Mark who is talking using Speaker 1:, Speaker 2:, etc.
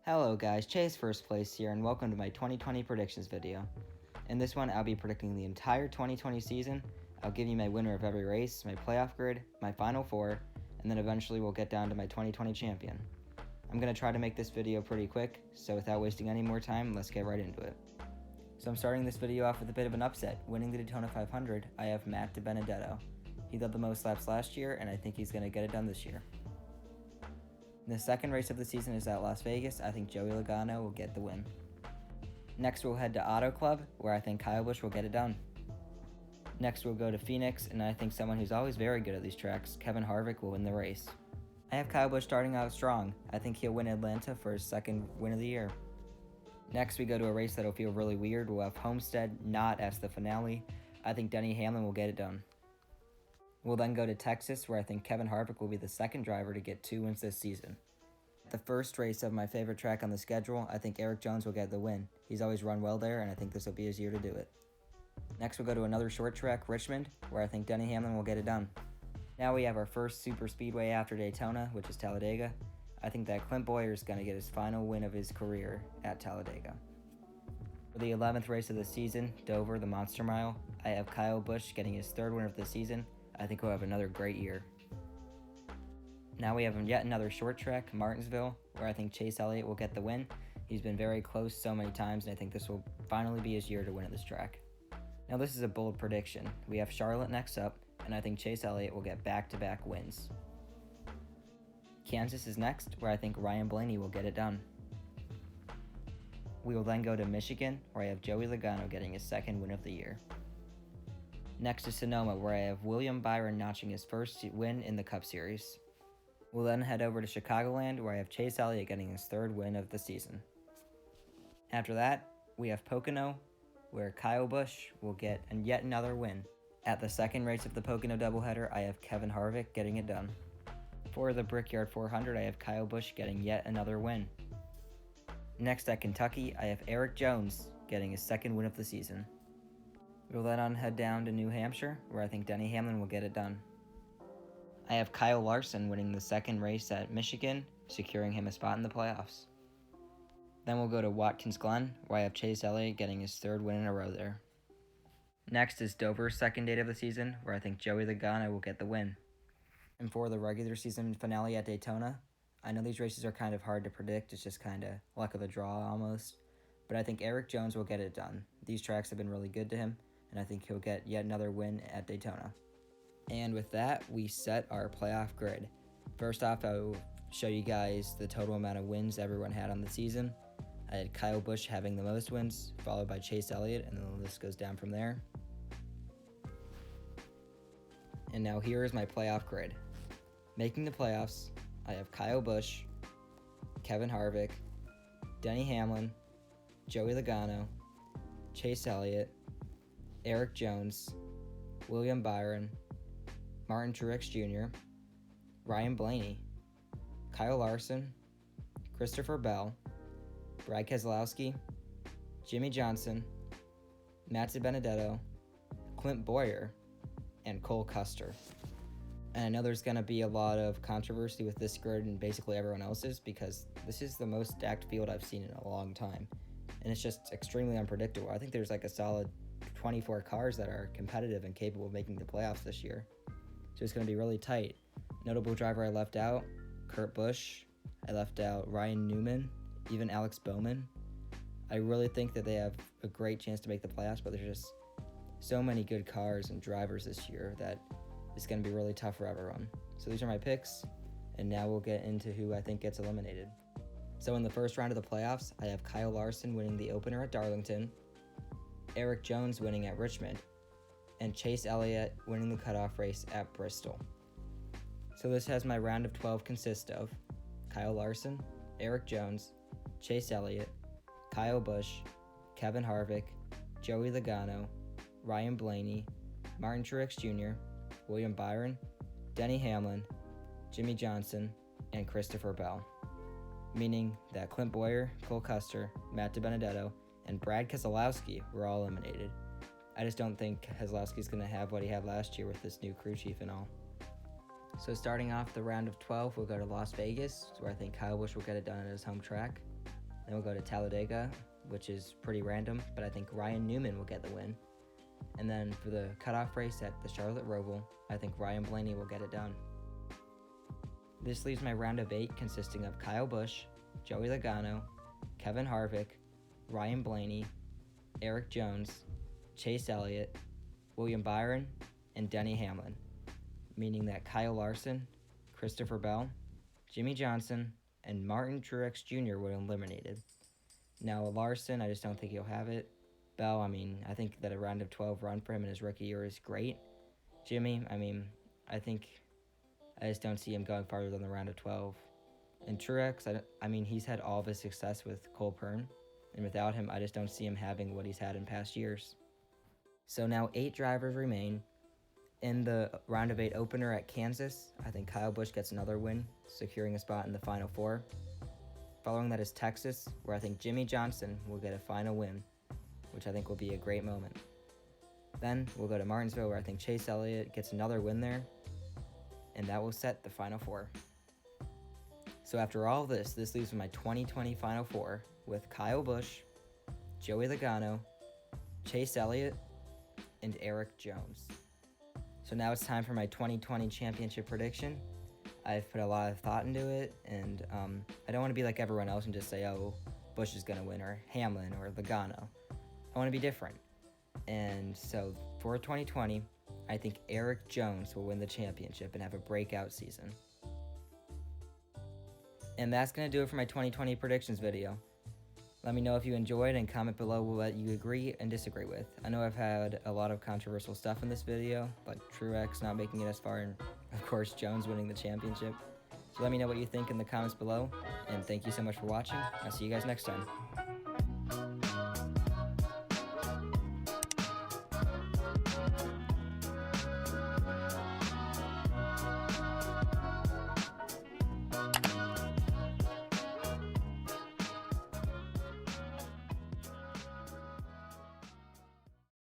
Speaker 1: Hello guys, Chase first place here and welcome to my 2020 predictions video. In this one, I'll be predicting the entire 2020 season. I'll give you my winner of every race, my playoff grid, my final four, and then eventually we'll get down to my 2020 champion. I'm going to try to make this video pretty quick, so without wasting any more time, let's get right into it. So I'm starting this video off with a bit of an upset. Winning the Daytona 500, I have Matt DiBenedetto. He led the most laps last year, and I think he's going to get it done this year. The second race of the season is at Las Vegas. I think Joey Logano will get the win. Next we'll head to Auto Club, where I think Kyle Busch will get it done. Next we'll go to Phoenix, and I think someone who's always very good at these tracks, Kevin Harvick, will win the race. I have Kyle Busch starting out strong. I think he'll win Atlanta for his second win of the year. Next we go to a race that'll feel really weird. We'll have Homestead not as the finale. I think Denny Hamlin will get it done. We'll then go to Texas, where I think Kevin Harvick will be the second driver to get 2 wins this season. The first race of my favorite track on the schedule, I think Erik Jones will get the win. He's always run well there, and I think this will be his year to do it. Next we'll go to another short track, Richmond, where I think Denny Hamlin will get it done. Now we have our first super speedway after Daytona, which is Talladega. I think that Clint Bowyer is going to get his final win of his career at Talladega. For the 11th race of the season, Dover, the Monster Mile, I have Kyle Busch getting his third win of the season. I think he'll have another great year. Now we have yet another short track, Martinsville, where I think Chase Elliott will get the win. He's been very close so many times, and I think this will finally be his year to win at this track. Now this is a bold prediction. We have Charlotte next up, and I think Chase Elliott will get back-to-back wins. Kansas is next, where I think Ryan Blaney will get it done. We will then go to Michigan, where I have Joey Logano getting his second win of the year. Next is Sonoma, where I have William Byron notching his first win in the Cup Series. We'll then head over to Chicagoland, where I have Chase Elliott getting his third win of the season. After that, we have Pocono, where Kyle Busch will get yet another win. At the second race of the Pocono doubleheader, I have Kevin Harvick getting it done. For the Brickyard 400, I have Kyle Busch getting yet another win. Next at Kentucky, I have Erik Jones getting his second win of the season. We'll then head down to New Hampshire, where I think Denny Hamlin will get it done. I have Kyle Larson winning the second race at Michigan, securing him a spot in the playoffs. Then we'll go to Watkins Glen, where I have Chase Elliott getting his third win in a row there. Next is Dover's second date of the season, where I think Joey Logano will get the win. And for the regular season finale at Daytona, I know these races are kind of hard to predict, it's just kind of luck of the draw almost, but I think Erik Jones will get it done. These tracks have been really good to him, and I think he'll get yet another win at Daytona. And with that, we set our playoff grid. First off, I will show you guys the total amount of wins everyone had on the season. I had Kyle Busch having the most wins, followed by Chase Elliott, and then the list goes down from there. And now here is my playoff grid. Making the playoffs, I have Kyle Busch, Kevin Harvick, Denny Hamlin, Joey Logano, Chase Elliott, Erik Jones, William Byron, Martin Truex Jr., Ryan Blaney, Kyle Larson, Christopher Bell, Brad Keselowski, Jimmy Johnson, Matt DiBenedetto, Clint Bowyer, and Cole Custer. And I know there's going to be a lot of controversy with this grid and basically everyone else's, because this is the most stacked field I've seen in a long time. And it's just extremely unpredictable. I think there's like a solid 24 cars that are competitive and capable of making the playoffs this year. So it's going to be really tight. Notable driver I left out, Kurt Busch. I left out Ryan Newman, even Alex Bowman. I really think that they have a great chance to make the playoffs, but there's just so many good cars and drivers this year that it's going to be really tough for everyone. So these are my picks, and now we'll get into who I think gets eliminated. So in the first round of the playoffs, I have Kyle Larson winning the opener at Darlington, Erik Jones winning at Richmond, and Chase Elliott winning the cutoff race at Bristol. So this has my round of 12 consist of Kyle Larson, Erik Jones, Chase Elliott, Kyle Busch, Kevin Harvick, Joey Logano, Ryan Blaney, Martin Truex Jr., William Byron, Denny Hamlin, Jimmy Johnson, and Christopher Bell. Meaning that Clint Bowyer, Cole Custer, Matt DiBenedetto, and Brad Keselowski were all eliminated. I just don't think Keselowski's going to have what he had last year with this new crew chief and all. So starting off the round of 12, we'll go to Las Vegas, where I think Kyle Busch will get it done at his home track. Then we'll go to Talladega, which is pretty random, but I think Ryan Newman will get the win. And then for the cutoff race at the Charlotte Roval, I think Ryan Blaney will get it done. This leaves my round of 8 consisting of Kyle Busch, Joey Logano, Kevin Harvick, Ryan Blaney, Eric Jones, Chase Elliott, William Byron, and Denny Hamlin, meaning that Kyle Larson, Christopher Bell, Jimmy Johnson, and Martin Truex Jr. were eliminated. Now Larson, I just don't think he'll have it. Bell, I think that a round of 12 run for him in his rookie year is great. Jimmy, I just don't see him going farther than the round of 12. And Truex, he's had all of his success with Cole Pearn, and without him, I just don't see him having what he's had in past years. So now 8 drivers remain. In the round of 8 opener at Kansas, I think Kyle Busch gets another win, securing a spot in the Final Four. Following that is Texas, where I think Jimmy Johnson will get a final win, which I think will be a great moment. Then we'll go to Martinsville, where I think Chase Elliott gets another win there, and that will set the Final Four. So after all this leaves my 2020 Final Four with Kyle Busch, Joey Logano, Chase Elliott, and Eric Jones. So now it's time for my 2020 championship prediction. I've put a lot of thought into it, and I don't want to be like everyone else and just say, oh, Busch is going to win, or Hamlin, or Logano. I want to be different. And so for 2020, I think Eric Jones will win the championship and have a breakout season. And that's going to do it for my 2020 predictions video. Let me know if you enjoyed and comment below what you agree and disagree with. I know I've had a lot of controversial stuff in this video, like Truex not making it as far, and of course Jones winning the championship. So let me know what you think in the comments below, and thank you so much for watching. I'll see you guys next time.